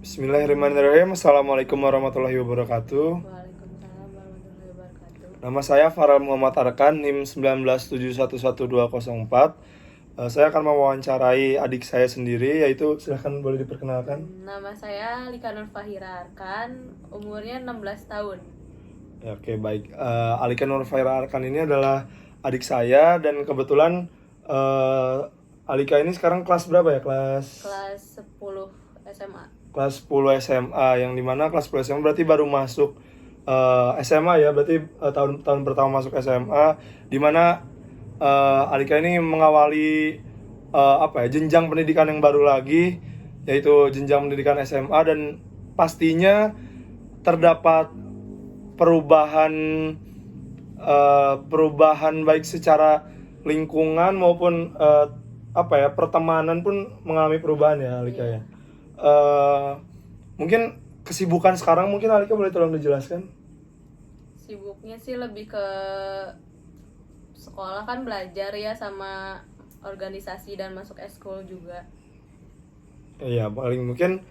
Bismillahirrahmanirrahim. Assalamualaikum warahmatullahi wabarakatuh. Waalaikumsalam warahmatullahi wabarakatuh. Nama saya Farel Muhammad Arkan, NIM 197111204. Saya akan mewawancarai adik saya sendiri, yaitu silahkan boleh diperkenalkan. Nama saya Lika Nur Fahira Arkan, umurnya 16 tahun. Ya, oke, baik. Alika Nurfaira Arkan ini adalah adik saya dan kebetulan Alika ini sekarang kelas berapa ya? Kelas 10 SMA. Kelas 10 SMA, yang dimana kelas 10 SMA berarti baru masuk SMA ya, berarti tahun pertama masuk SMA, dimana Alika ini mengawali jenjang pendidikan yang baru lagi, yaitu jenjang pendidikan SMA, dan pastinya terdapat perubahan baik secara lingkungan maupun pertemanan pun mengalami perubahan ya Alika ya. Mungkin kesibukan sekarang mungkin Alika boleh tolong dijelaskan? Sibuknya sih lebih ke sekolah, kan belajar ya, sama organisasi dan masuk eskul juga. Iya, paling mungkin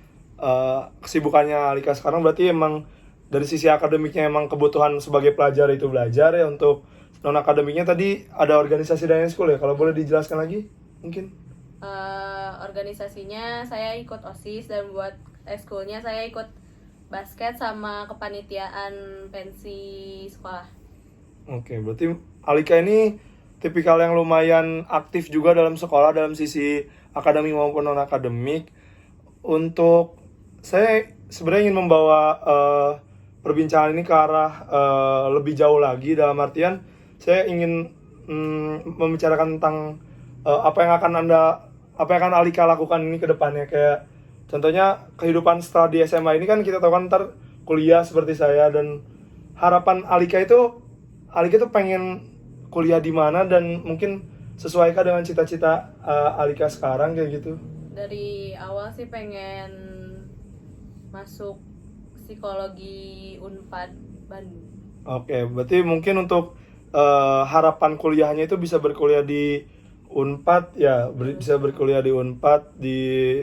kesibukannya Alika sekarang berarti emang dari sisi akademiknya emang kebutuhan sebagai pelajar itu belajar ya. Untuk non akademiknya tadi ada organisasi dan eskul ya, kalau boleh dijelaskan lagi mungkin? Organisasinya saya ikut OSIS, dan buat eskulnya saya ikut basket sama kepanitiaan pensi sekolah. Oke, berarti Alika ini tipikal yang lumayan aktif juga dalam sekolah, dalam sisi akademik maupun non akademik. Untuk saya sebenarnya ingin membawa perbincangan ini ke arah lebih jauh lagi, dalam artian saya ingin membicarakan tentang apa yang akan Alika lakukan ini ke depannya. Kayak contohnya kehidupan setelah di SMA ini kan kita tahu kan ntar kuliah seperti saya, dan harapan Alika tuh pengen kuliah di mana, dan mungkin sesuaikah dengan cita-cita Alika sekarang kayak gitu? Dari awal sih pengen masuk psikologi Unpad Bandung. Oke, berarti mungkin untuk harapan kuliahnya itu bisa berkuliah di Unpad ya, bisa berkuliah di Unpad di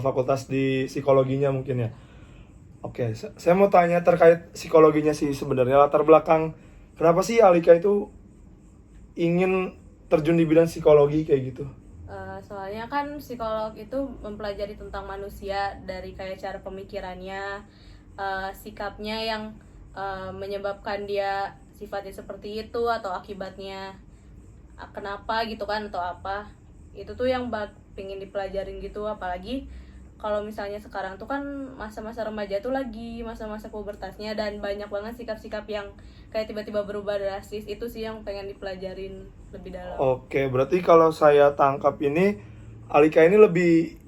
fakultas di psikologinya mungkin ya. Oke, saya mau tanya terkait psikologinya sih, sebenarnya latar belakang kenapa sih Alika itu ingin terjun di bidang psikologi kayak gitu? Soalnya kan psikolog itu mempelajari tentang manusia, dari kayak cara pemikirannya, sikapnya yang menyebabkan dia sifatnya seperti itu, atau akibatnya kenapa gitu kan, atau apa. Itu tuh yang pengen dipelajarin gitu. Apalagi kalau misalnya sekarang tuh kan masa-masa remaja tuh lagi masa-masa pubertasnya, dan banyak banget sikap-sikap yang kayak tiba-tiba berubah drastis. Itu sih yang pengen dipelajarin lebih dalam. Oke, berarti kalau saya tangkap ini Alika ini lebih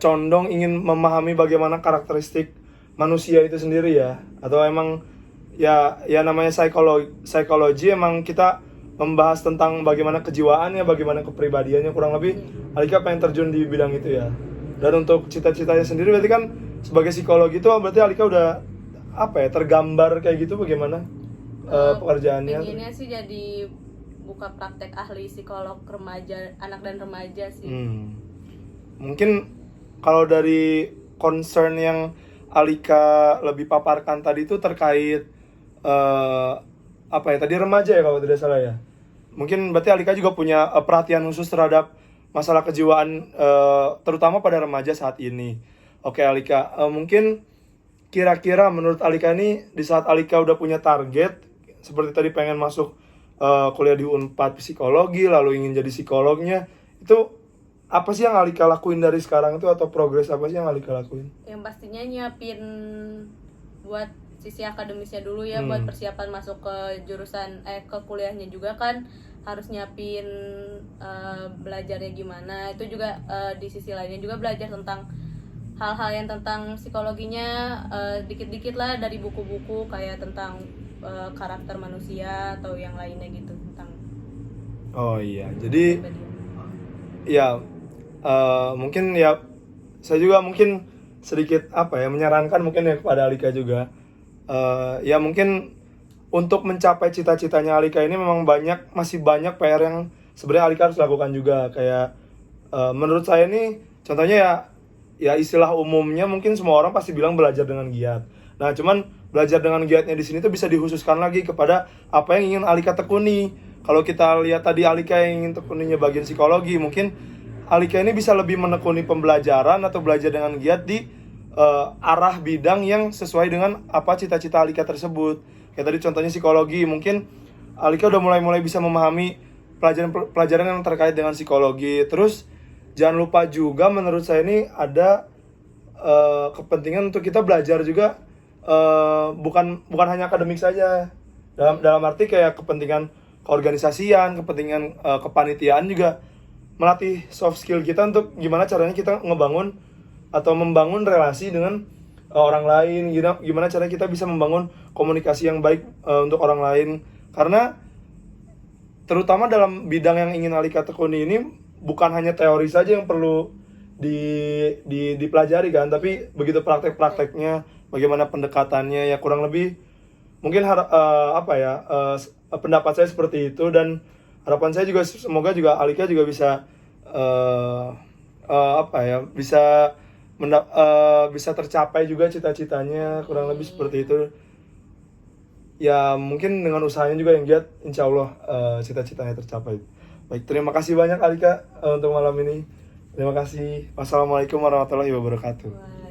condong ingin memahami bagaimana karakteristik manusia itu sendiri ya, atau emang ya namanya psikologi emang kita membahas tentang bagaimana kejiwaannya, bagaimana kepribadiannya, kurang lebih Alika pengen terjun di bidang itu ya. Dan untuk cita-citanya sendiri berarti kan sebagai psikologi itu berarti Alika udah tergambar kayak gitu bagaimana pekerjaannya? Pengennya sih jadi buka praktek ahli psikolog remaja, anak dan remaja sih. Mungkin kalau dari concern yang Alika lebih paparkan tadi itu terkait tadi remaja ya kalau tidak salah ya. Mungkin berarti Alika juga punya perhatian khusus terhadap masalah kejiwaan terutama pada remaja saat ini. Oke Alika, mungkin kira-kira menurut Alika ini di saat Alika udah punya target seperti tadi pengen masuk kuliah di Unpad psikologi, lalu ingin jadi psikolognya, itu apa sih yang Alika lakuin dari sekarang itu, atau progres apa sih yang Alika lakuin? Yang pastinya nyiapin buat sisi akademisnya dulu ya, buat persiapan masuk ke jurusan ke kuliahnya juga kan harus nyiapin belajarnya gimana. Itu juga di sisi lainnya juga belajar tentang hal-hal yang tentang psikologinya, dikit-dikit lah dari buku-buku kayak tentang karakter manusia atau yang lainnya gitu, tentang Oh iya, jadi kepribadian. ya mungkin ya saya juga mungkin sedikit menyarankan mungkin ya kepada Alika juga. Ya mungkin untuk mencapai cita-citanya Alika ini memang masih banyak PR yang sebenarnya Alika harus lakukan juga. Kayak menurut saya nih contohnya ya ya istilah umumnya mungkin semua orang pasti bilang belajar dengan giat. Nah, cuman belajar dengan giatnya di sini tuh bisa dikhususkan lagi kepada apa yang ingin Alika tekuni. Kalau kita lihat tadi Alika yang ingin tekuninya bagian psikologi, mungkin Alika ini bisa lebih menekuni pembelajaran atau belajar dengan giat di arah bidang yang sesuai dengan apa cita-cita Alika tersebut. Kayak tadi contohnya psikologi, mungkin Alika udah mulai bisa memahami pelajaran yang terkait dengan psikologi. Terus jangan lupa juga menurut saya ini ada kepentingan untuk kita belajar juga, bukan hanya akademik saja. Dalam arti kayak kepentingan keorganisasian, kepentingan kepanitiaan juga melatih soft skill kita untuk gimana caranya kita ngebangun atau membangun relasi dengan orang lain, gimana caranya kita bisa membangun komunikasi yang baik untuk orang lain. Karena terutama dalam bidang yang ingin Alika tekuni ini bukan hanya teori saja yang perlu dipelajari kan, tapi begitu praktek-prakteknya, bagaimana pendekatannya, ya kurang lebih mungkin pendapat saya seperti itu. Dan harapan saya juga semoga juga Alika juga bisa bisa tercapai juga cita-citanya, kurang lebih seperti itu. Ya mungkin dengan usahanya juga yang giat, insya Allah cita-citanya tercapai. Baik, terima kasih banyak Alika untuk malam ini. Terima kasih. Wassalamualaikum warahmatullahi wabarakatuh.